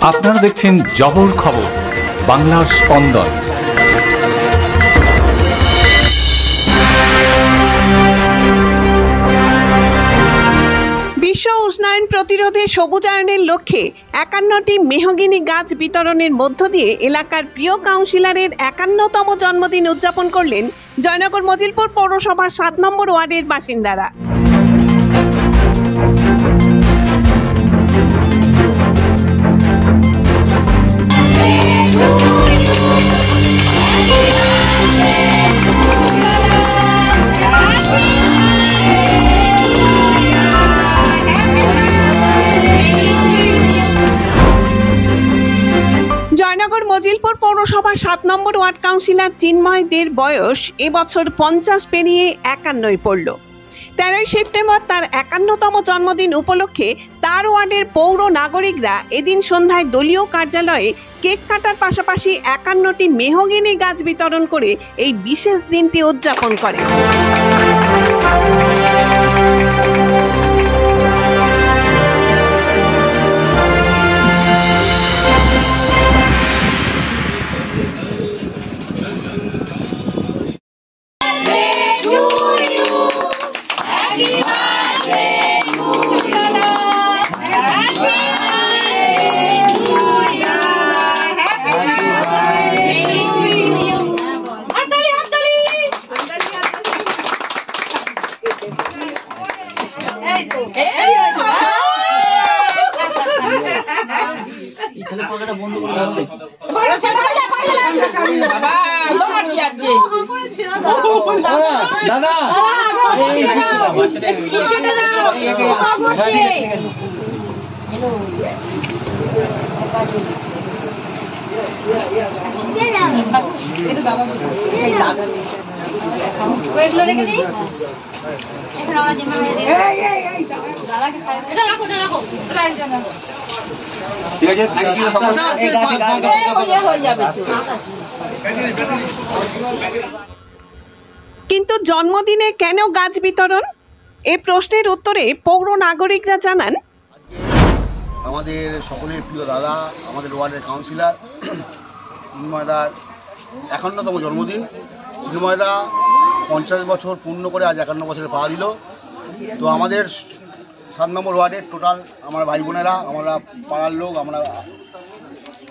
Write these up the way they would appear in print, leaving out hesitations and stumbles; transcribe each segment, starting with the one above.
আপনারা দেখছেন জবর খবর, বাংলার স্পন্দন। বিশ্ব উষ্ণায়ন প্রতিরোধে সবুজায়নের লক্ষ্যে 51টি মেহগিনি গাছ বিতরণের মধ্য দিয়ে এলাকার প্রিয় কাউন্সিলরের 51তম জন্মদিন উদযাপন করলেন জয়নগর মজিলপুর পৌরসভার 7 নম্বর ওয়ার্ডের বাসিন্দারা। জয়নগর মজিলপুর পৌরসভার 7 নম্বর ওয়ার্ড কাউন্সিলর চিন্ময় দের বয়স এবছর 50 পেরিয়ে 51 পড়ল। 13 সেপ্টেম্বর তার 51তম জন্মদিন উপলক্ষে তার ওয়ার্ডের পৌর নাগরিকরা এদিন সন্ধ্যায় দলীয় কার্যালয়ে কেক কাটার পাশাপাশি 51টি মেহগিনি গাছ বিতরণ করে এই বিশেষ দিনটি উদযাপন করে। কিন্তু জন্মদিনে কেন গাছ বিতরণ, এই প্রশ্নের উত্তরে পৌর নাগরিকরা জানান, আমাদের সকলের প্রিয় দাদা, আমাদের ওয়ার্ডের কাউন্সিলর চিন্ময়দার 51তম জন্মদিন। চিন্ময়দা 50 বছর পূর্ণ করে আজ 51 বছরে পা দিল। তো আমাদের 7 নম্বর ওয়ার্ডের টোটাল আমার ভাই বোনেরা, আমরা পাড়ার লোক, আমরা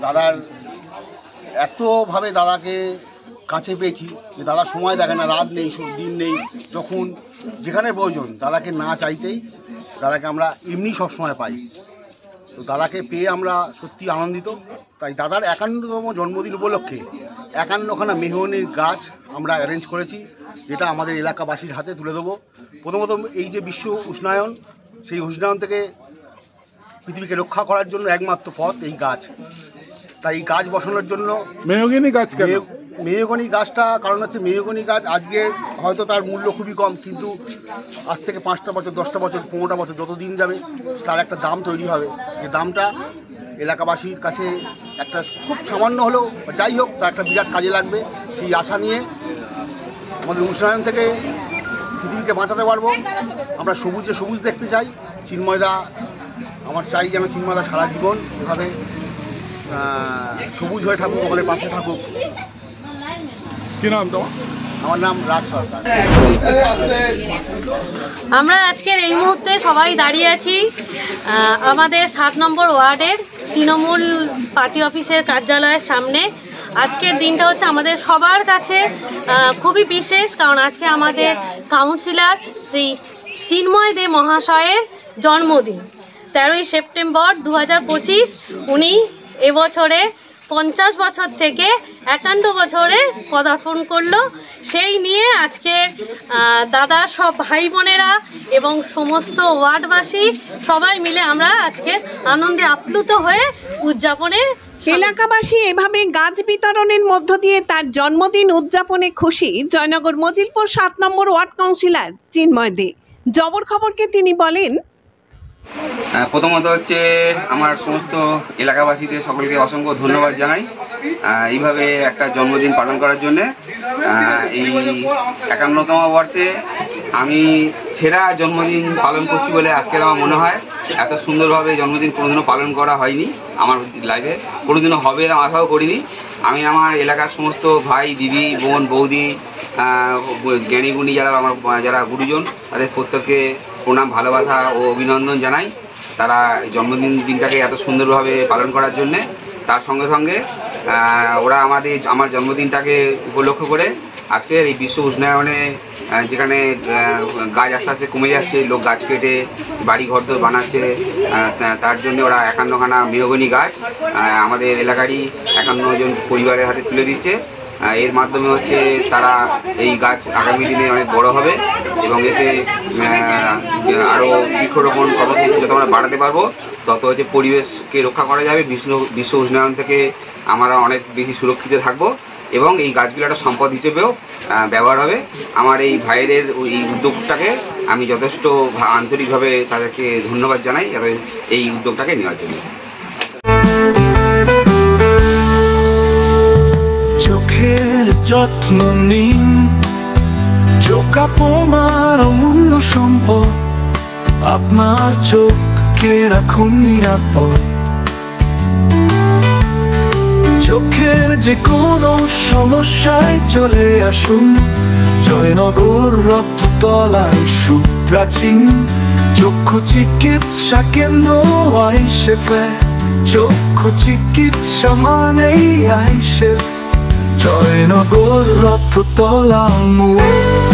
দাদার এতভাবে দাদাকে কাছে পেয়েছি যে দাদা সময় দেখে না, রাত নেই, দিন নেই, যখন যেখানে প্রয়োজন দাদাকে না চাইতেই দাদাকে আমরা এমনি সবসময় পাই। তো দাদাকে পেয়ে আমরা সত্যি আনন্দিত। তাই দাদার 51তম জন্মদিন উপলক্ষে 51খানা মেহগিনির গাছ আমরা অ্যারেঞ্জ করেছি, যেটা আমাদের এলাকাবাসীর হাতে তুলে দেবো। প্রথমত এই যে বিশ্ব উষ্ণায়ন, সেই উষ্ণায়ন থেকে পৃথিবীকে রক্ষা করার জন্য একমাত্র পথ এই গাছ। তাই এই গাছ বসানোর জন্য মেহগিনি গাছ, মেহগিনি গাছটা কারণ হচ্ছে মেহগিনি গাছ আজকে হয়তো তার মূল্য খুবই কম, কিন্তু আজ থেকে 5টা বছর, 10টা বছর, 15টা বছর যত দিন যাবে তার একটা দাম তৈরি হবে, যে দামটা এলাকাবাসীর কাছে একটা খুব সামান্য হলেও যাই হোক তার একটা বিরাট কাজে লাগবে। সেই আশা নিয়ে আমাদের উষ্ণায়ন থেকে পৃথিবীকে বাঁচাতে পারবো। আমরা সবুজে সবুজ দেখতে চাই। চিন্ময়দা, আমার চাই যেন চিন্ময়দা সারা জীবন এভাবে সবুজ হয়ে থাকুক, আমাদের পাশে থাকুক। কি নাম তোমার? আমার নাম রাজ সরকার। আমরা আজকের এই মুহূর্তে সবাই দাঁড়িয়ে আছি আমাদের 7 নম্বর ওয়ার্ডের তৃণমূল পার্টি অফিসের কার্যালয়ের সামনে। আজকের দিনটা হচ্ছে আমাদের সবার কাছে খুবই বিশেষ, কারণ আজকে আমাদের কাউন্সিলর শ্রী চিন্ময় দে মহাশয়ের জন্মদিন। 13 সেপ্টেম্বর 2025 উনি এবছরে 50 বছর থেকে 51 বছরে পদার্পণ করলো। সেই নিয়ে আজকে দাদার সব ভাই বোনেরা এবং সমস্ত ওয়ার্ডবাসী সবাই মিলে আমরা আজকে আনন্দে আপ্লুত হয়ে উদযাপনে এলাকাবাসী এভাবে গাছ বিতরণের মধ্য দিয়ে তার জন্মদিন উদযাপনে খুশি জয়নগর মজিলপুর 7 নম্বর ওয়ার্ড কাউন্সিলর চিন্ময় দে। জবর খবরকে তিনি বলেন, প্রথমত হচ্ছে আমার সমস্ত এলাকাবাসীদের সকলকে অসংখ্য ধন্যবাদ জানাই এইভাবে একটা জন্মদিন পালন করার জন্যে। এই 51তম বর্ষে আমি সেরা জন্মদিন পালন করছি বলে আজকের আমার মনে হয়। এত সুন্দরভাবে জন্মদিন কোনোদিনও পালন করা হয়নি আমার লাইফে, কোনোদিনও হবে এরকম আশাও করিনি। আমি আমার এলাকার সমস্ত ভাই, দিদি, বোন, বৌদি, জ্ঞানী গুণী যারা গুরুজন, তাদের প্রত্যেককে প্রণাম, ভালোবাসা ও অভিনন্দন জানাই তারা দিনটাকে এত সুন্দরভাবে পালন করার জন্যে। তার সঙ্গে সঙ্গে ওরা আমার জন্মদিনটাকে উপলক্ষ করে আজকের এই বিশ্ব উষ্ণায়নে যেখানে গাছ আস্তে আস্তে কমে যাচ্ছে, লোক গাছ কেটে বাড়ি ঘর তো বানাচ্ছে, তার জন্য ওরা 51খানা মেহগনি গাছ আমাদের এলাকারই 51 জন পরিবারের হাতে তুলে দিচ্ছে। এর মাধ্যমে হচ্ছে তারা এই গাছ আগামী দিনে অনেক বড় হবে এবং এতে আরও বৃক্ষরোপণ কর্মসূচি যত আমরা বাড়াতে পারবো তত হচ্ছে পরিবেশকে রক্ষা করা যাবে, বিশ্ব উষ্ণায়ন থেকে আমরা অনেক বেশি সুরক্ষিত থাকবো এবং এই গাছগুলো একটা সম্পদ হিসেবেও ব্যবহার হবে। আমার এই ভাইয়েদের এই উদ্যোগটাকে আমি যথেষ্ট আন্তরিকভাবে তাদেরকে ধন্যবাদ জানাই এই উদ্যোগটাকে নেওয়ার জন্য। চোখের যত্ন নিন, চোখ আপনার অমূল্য সম্পদ, আপনার চোখকে রাখুন নিরাপদ। চোখের যে কোনো সমস্যায় চলে আসুন জয়নগর রক্ততলায় সুপ্রাচীন চক্ষু চিকিৎসা কেন্দ্র আইসেফে। চক্ষু চিকিৎসা মানেই আইসেফ, জয়নগর রক্ততলা মোড়।